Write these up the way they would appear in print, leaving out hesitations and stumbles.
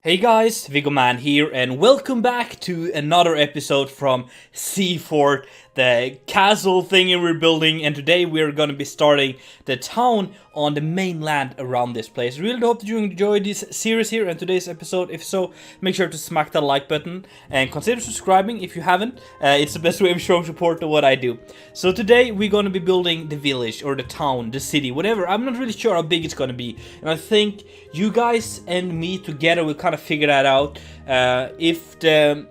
Hey guys, Viggoman here, and welcome back to another episode from Seafort, the castle thingy we're building. And today we're gonna be starting the town on the mainland around this place. Really hope that you enjoyed this series here and today's episode. If so, make sure to smack that like button and consider subscribing if you haven't. It's the best way of showing support to what I do. So today we're gonna be building the village or the town, the city, whatever. I'm not really sure how big it's gonna be, and I think you guys and me together will kind of figure that out. If the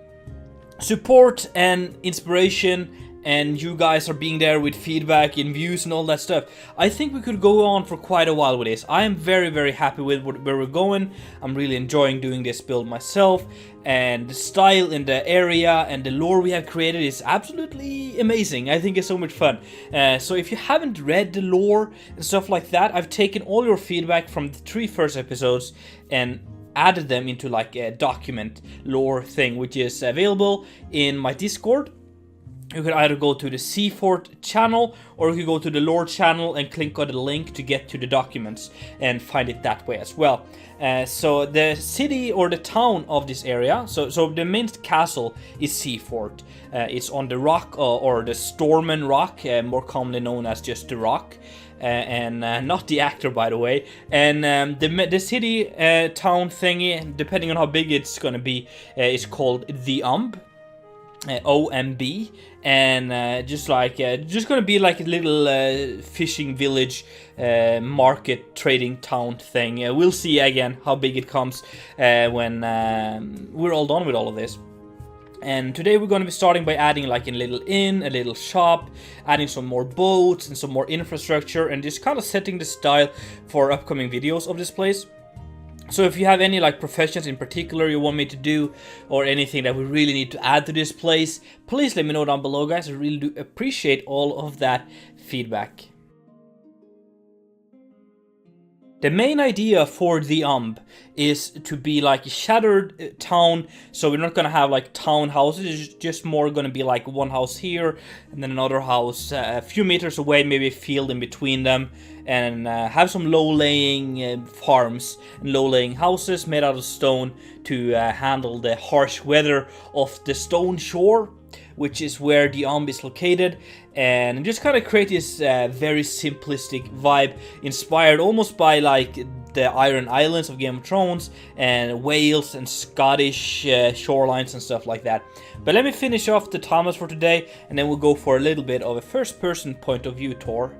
support and inspiration and you guys are being there with feedback and views and all that stuff, I think we could go on for quite a while with this. I am very happy with where we're going. I'm really enjoying doing this build myself, and the style in the area and the lore we have created is absolutely amazing. I think it's so much fun. So if you haven't read the lore and stuff like that, I've taken all your feedback from the 3 first episodes and added them into like a document lore thing, which is available in my Discord. You could either go to the Seafort channel, or you could go to the lore channel and click on the link to get to the documents and find it that way as well. So the city or the town of this area, so the main castle is Seafort. It's on the rock or the Stormen Rock, more commonly known as just the rock. And not the actor, by the way. And the city town thingy, depending on how big it's gonna be, is called the OMB, and just gonna be like a little fishing village, market, trading town thing. We'll see again how big it comes when we're all done with all of this. And today we're going to be starting by adding like a little inn, a little shop, adding some more boats and some more infrastructure, and just kind of setting the style for upcoming videos of this place. So if you have any like professions in particular you want me to do, or anything that we really need to add to this place, please let me know down below, guys. I really do appreciate all of that feedback. The main idea for the is to be like a shattered town, so we're not gonna have like town houses. It's just more gonna be like one house here and then another house a few meters away, maybe a field in between them, and have some low-laying farms and low-laying houses made out of stone to handle the harsh weather of the stone shore, which is where the is located, and just kind of create this very simplistic vibe, inspired almost by like the Iron Islands of Game of Thrones and Wales and Scottish shorelines and stuff like that. But let me finish off the Thomas for today, and then we'll go for a little bit of a first-person point of view tour.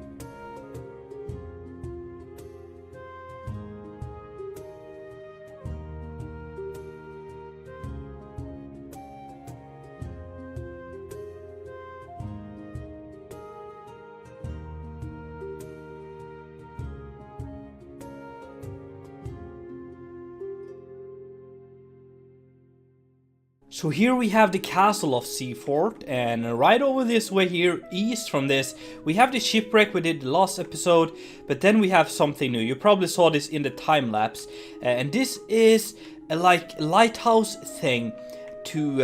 So here we have the castle of Seafort, and right over this way here, east from this, we have the shipwreck we did the last episode, but then we have something new. You probably saw this in the time-lapse, and this is a like lighthouse thing to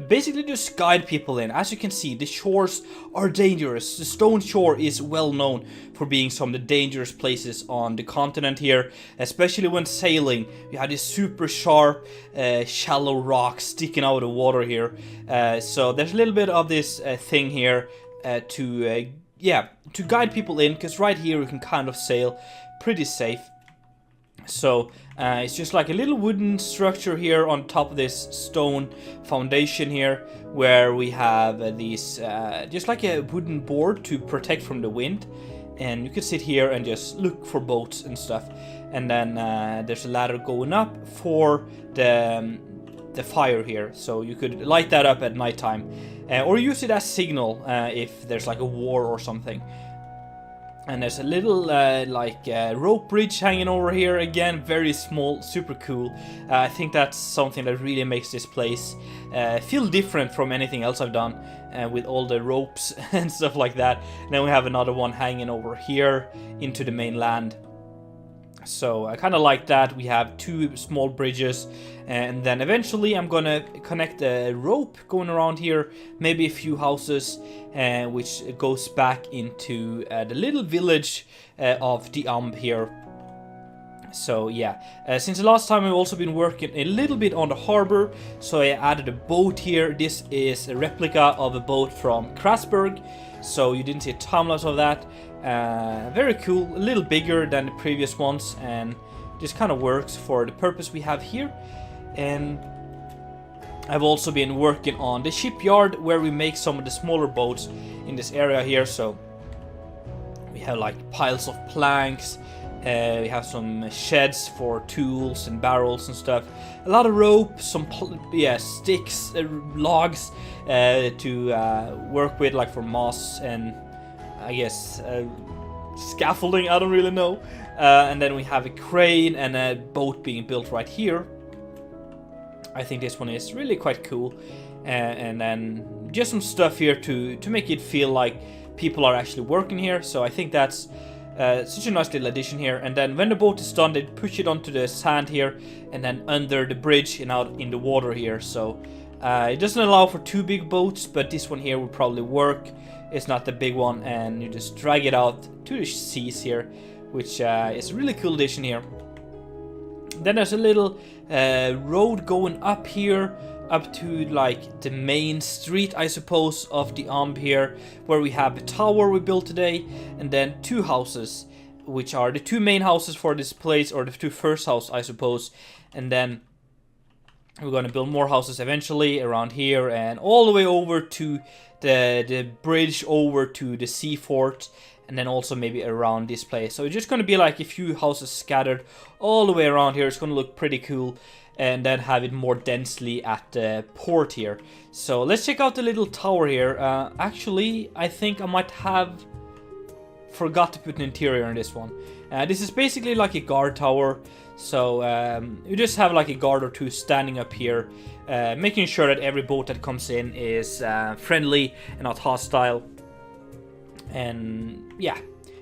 basically just guide people in. As you can see, the shores are dangerous. The stone shore is well known for being some of the dangerous places on the continent here, especially when sailing. You have this super sharp, shallow rocks sticking out of the water here. So there's a little bit of this thing here to guide people in, because right here we can kind of sail pretty safe. So it's just like a little wooden structure here on top of this stone foundation here, where we have these just like a wooden board to protect from the wind, and you can sit here and just look for boats and stuff. And then there's a ladder going up for the fire here, so you could light that up at nighttime, or use it as signal if there's like a war or something. And there's a little rope bridge hanging over here, again, very small, super cool. I think that's something that really makes this place feel different from anything else I've done, with all the ropes and stuff like that. And then we have another one hanging over here into the mainland. So I kind of like that. We have 2 small bridges, and then eventually I'm gonna connect a rope going around here, maybe a few houses, which goes back into the little village of the here. So yeah, since the last time I've also been working a little bit on the harbor, so I added a boat here. This is a replica of a boat from Krasberg, so you didn't see a time lapse of that. Very cool, a little bigger than the previous ones, and just kind of works for the purpose we have here. And I've also been working on the shipyard, where we make some of the smaller boats in this area here. So we have like piles of planks. We have some sheds for tools and barrels and stuff. A lot of rope, some sticks, logs to work with, like for moss and I guess scaffolding. I don't really know. And then we have a crane and a boat being built right here. I think this one is really quite cool. And then just some stuff here to make it feel like people are actually working here. So I think that's such a nice little addition here. And then when the boat is done, they push it onto the sand here and then under the bridge and out in the water here. So it doesn't allow for two big boats, but this one here will probably work. It's not the big one, and you just drag it out to the seas here, which is a really cool addition here. Then there's a little road going up here, up to like the main street, I suppose, of the Amb here, where we have a tower we built today, and then two houses, which are the two main houses for this place, or the two first house, I suppose. And then we're going to build more houses eventually around here, and all the way over to the bridge over to the Seafort, and then also maybe around this place. So it's just going to be like a few houses scattered all the way around here. It's going to look pretty cool. And then have it more densely at the port here. So let's check out the little tower here. Actually, I think I might have forgot to put an interior in this one. This is basically like a guard tower. So you just have like a guard or two standing up here, making sure that every boat that comes in is friendly and not hostile. And yeah,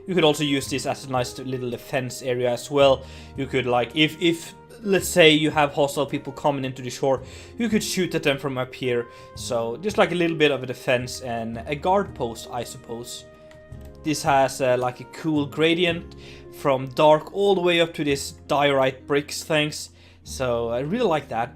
you could also use this as a nice little defense area as well. You could, like, if let's say you have hostile people coming into the shore, you could shoot at them from up here. So just like a little bit of a defense and a guard post, I suppose. This has like a cool gradient from dark all the way up to this diorite bricks things. So I really like that.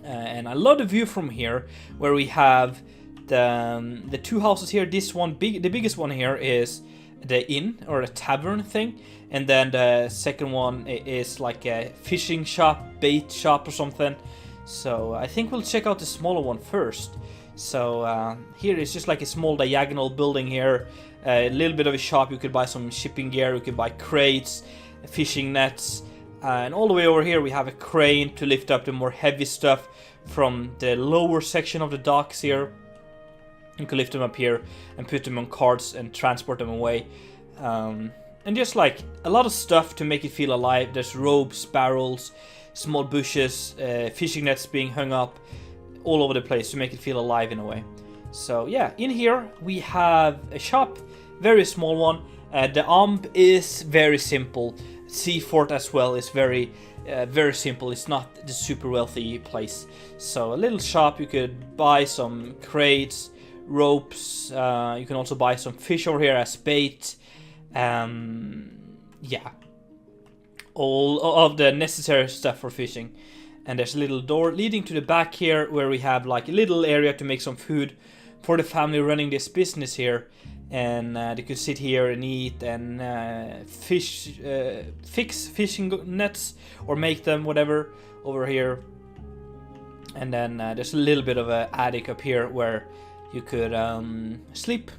And I love the view from here, where we have the two houses here. This one, the biggest one here is the inn or a tavern thing, and then the second one is like a fishing shop, bait shop or something. So I think we'll check out the smaller one first. So here is just like a small diagonal building here, a little bit of a shop. You could buy some shipping gear, you could buy crates, fishing nets, and all the way over here we have a crane to lift up the more heavy stuff from the lower section of the docks here. You can lift them up here and put them on carts and transport them away. And just like a lot of stuff to make it feel alive. There's ropes, barrels, small bushes, fishing nets being hung up all over the place to make it feel alive in a way. So yeah, in here we have a shop, very small one. The Amb is very simple. Seafort as well is very simple. It's not the super wealthy place. So a little shop, you could buy some crates, ropes, you can also buy some fish over here as bait. Yeah, all of the necessary stuff for fishing. And there's a little door leading to the back here, where we have like a little area to make some food for the family running this business here. And they could sit here and eat and fix fishing nets or make them, whatever, over here. And then there's a little bit of an attic up here where you could sleep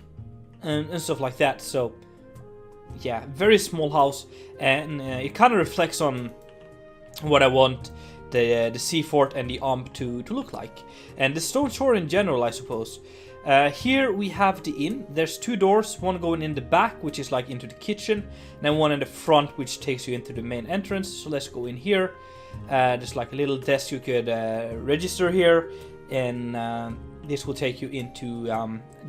and stuff like that. So yeah, very small house, and it kind of reflects on what I want the Seafort and the Amb to look like, and the stone shore in general, I suppose. Here we have the inn. There's two doors, one going in the back, which is like into the kitchen, and then one in the front, which takes you into the main entrance. So let's go in here. There's like a little desk you could register here, and this will take you into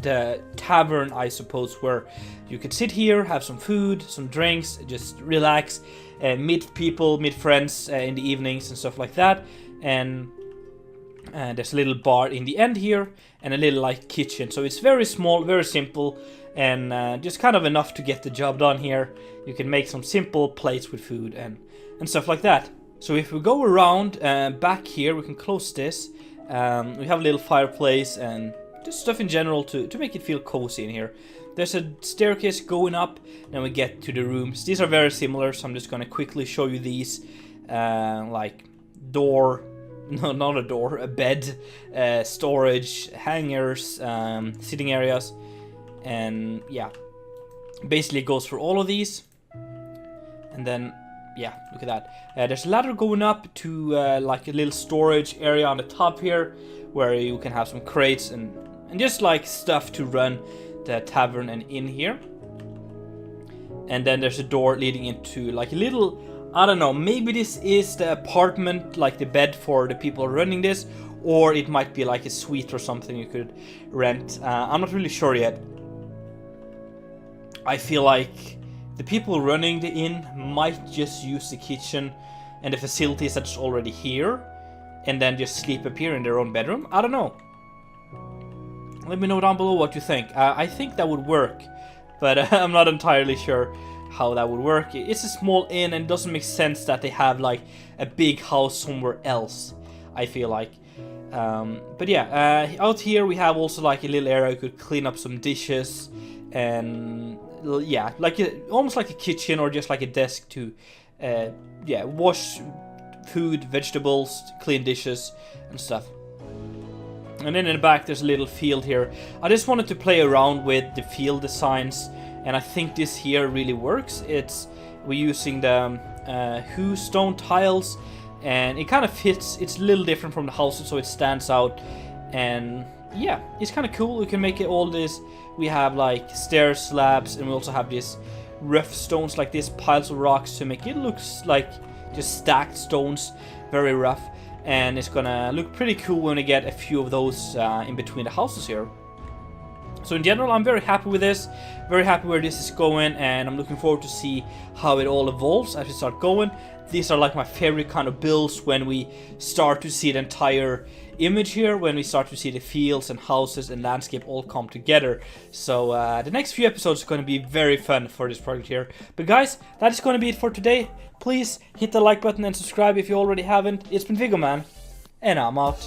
the tavern, I suppose, where you could sit here, have some food, some drinks, just relax, and meet people, meet friends in the evenings and stuff like that. And there's a little bar in the end here, and a little like kitchen. So it's very small, very simple, and just kind of enough to get the job done here. You can make some simple plates with food and stuff like that. So if we go around back here, we can close this. We have a little fireplace and just stuff in general to make it feel cozy in here. There's a staircase going up, then we get to the rooms. These are very similar, so I'm just gonna quickly show you these. Like door, no, not a door, a bed, storage, hangers, sitting areas, and yeah, basically it goes for all of these. And then yeah, look at that. There's a ladder going up to like a little storage area on the top here, where you can have some crates and just like stuff to run the tavern and inn here. And then there's a door leading into like a little, I don't know, maybe this is the apartment, like the bed for the people running this, or it might be like a suite or something you could rent. I'm not really sure yet. I feel like the people running the inn might just use the kitchen and the facilities that's already here, and then just sleep up here in their own bedroom. I don't know. Let me know down below what you think. I think that would work, but I'm not entirely sure how that would work. It's a small inn and it doesn't make sense that they have like a big house somewhere else, I feel like. But yeah, out here we have also like a little area you could clean up some dishes, and yeah, like almost like a kitchen or just like a desk to yeah, wash food, vegetables, clean dishes and stuff. And then in the back there's a little field here. I just wanted to play around with the field designs, and I think this here really works. We're using the Who stone tiles, and it kind of fits. It's a little different from the houses, so it stands out. And yeah, it's kind of cool. We can make it all this. We have like stair slabs, and we also have these rough stones like this, piles of rocks to make it looks like just stacked stones, very rough. And it's gonna look pretty cool when we get a few of those in between the houses here. So in general, I'm very happy with this, very happy where this is going, and I'm looking forward to see how it all evolves as we start going. These are like my favorite kind of builds when we start to see the entire image here, when we start to see the fields and houses and landscape all come together. So the next few episodes are going to be very fun for this project here. But guys, that is going to be it for today. Please hit the like button and subscribe if you already haven't. It's been Viggoman, and I'm out.